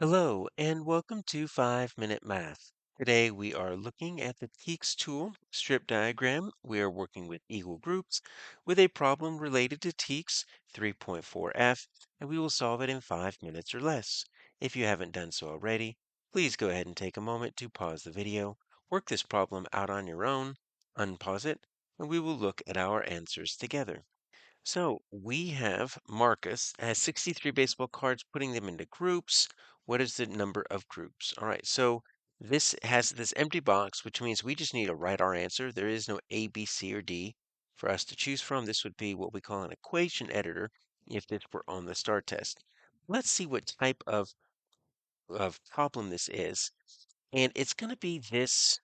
Hello, and welcome to 5 Minute Math. Today we are looking at the TEKS tool strip diagram. We are working with equal groups with a problem related to TEKS 3.4f, and we will solve it in 5 minutes or less. If you haven't done so already, please go ahead and take a moment to pause the video, work this problem out on your own, unpause it, and we will look at our answers together. So we have Marcus has 63 baseball cards, putting them into groups. What is the number of groups? All right, so this has this empty box, which means we just need to write our answer. There is no A, B, C, or D for us to choose from. This would be what we call an equation editor if this were on the STAR test. Let's see what type of problem this is. And it's going to be this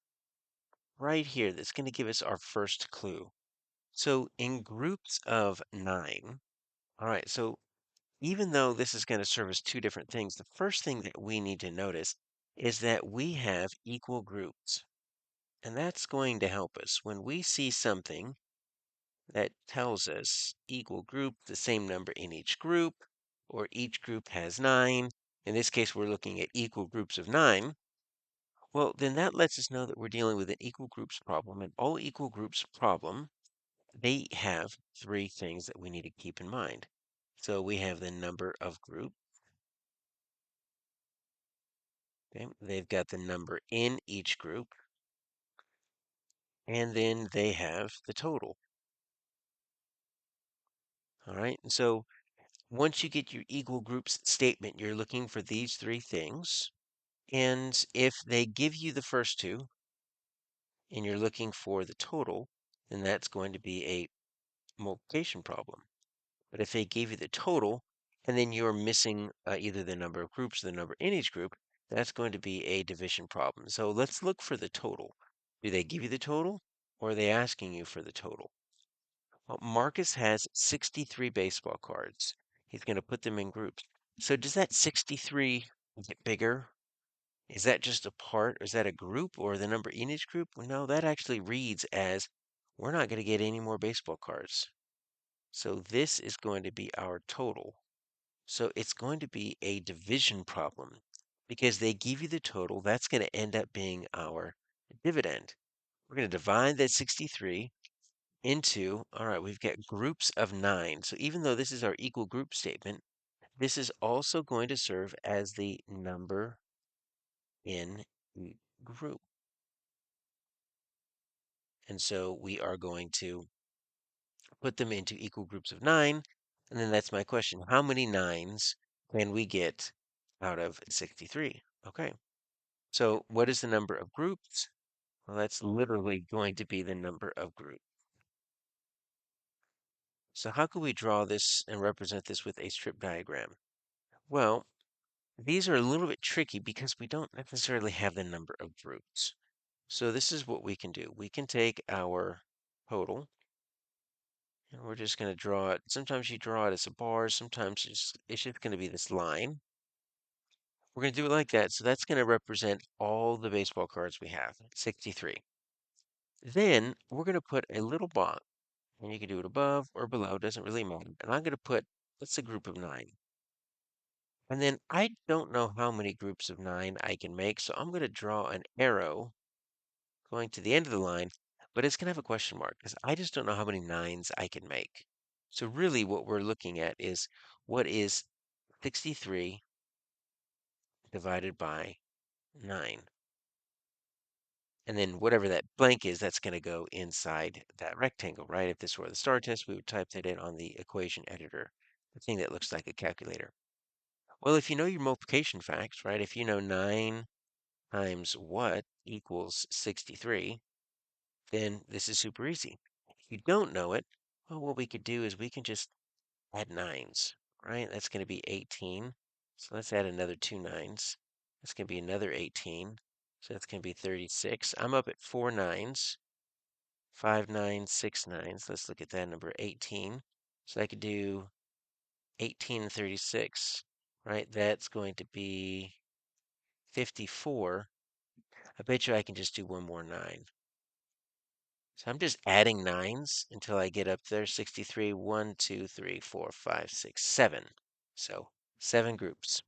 right here that's going to give us our first clue. So in groups of 9, all right, so even though this is going to serve as two different things, the first thing that we need to notice is that we have equal groups. And that's going to help us. When we see something that tells us equal group, the same number in each group, or each group has 9, in this case we're looking at equal groups of 9, well, then that lets us know that we're dealing with an equal groups problem. And all equal groups problem, they have three things that we need to keep in mind. So we have the number of groups. Okay, they've got the number in each group, and then they have the total. All right, and so once you get your equal groups statement, you're looking for these three things. And if they give you the first two and you're looking for the total, then that's going to be a multiplication problem. But if they gave you the total and then you're missing either the number of groups or the number in each group, that's going to be a division problem. So let's look for the total. Do they give you the total or are they asking you for the total? Well, Marcus has 63 baseball cards. He's going to put them in groups. So does that 63 get bigger? Is that just a part, or is that a group, or the number in each group? Well, no, that actually reads as we're not going to get any more baseball cards. So this is going to be our total. So it's going to be a division problem because they give you the total. That's going to end up being our dividend. We're going to divide that 63 into, all right, we've got groups of 9. So even though this is our equal group statement, this is also going to serve as the number in each group. And so we are going to put them into equal groups of 9. And then that's my question. How many 9s can we get out of 63? Okay. So what is the number of groups? Well, that's literally going to be the number of groups. So how could we draw this and represent this with a strip diagram? Well, these are a little bit tricky because we don't necessarily have the number of groups. So this is what we can do. We can take our total and we're just going to draw it. Sometimes you draw it as a bar, sometimes it's just going to be this line. We're going to do it like that. So that's going to represent all the baseball cards we have, 63. Then we're going to put a little box, and you can do it above or below, doesn't really matter. And I'm going to put, let's a group of 9. And then I don't know how many groups of 9 I can make, so I'm going to draw an arrow going to the end of the line, but it's going to have a question mark because I just don't know how many 9s I can make. So really what we're looking at is what is 63 divided by 9? And then whatever that blank is, that's going to go inside that rectangle, right? If this were the STAR test, we would type that in on the equation editor, the thing that looks like a calculator. Well, if you know your multiplication facts, right? If you know 9 times what equals 63, then this is super easy. If you don't know it, well, what we could do is we can just add 9s, right? That's going to be 18. So let's add another 2 9s. That's going to be another 18. So that's going to be 36. I'm up at 4 9s, 5 9s, 6 9s. Let's look at that number, 18. So I could do 18 and 36, right? That's going to be 54. I bet you I can just do one more 9. So I'm just adding 9s until I get up there. 63, 1, 2, 3, 4, 5, 6, 7. So 7 groups.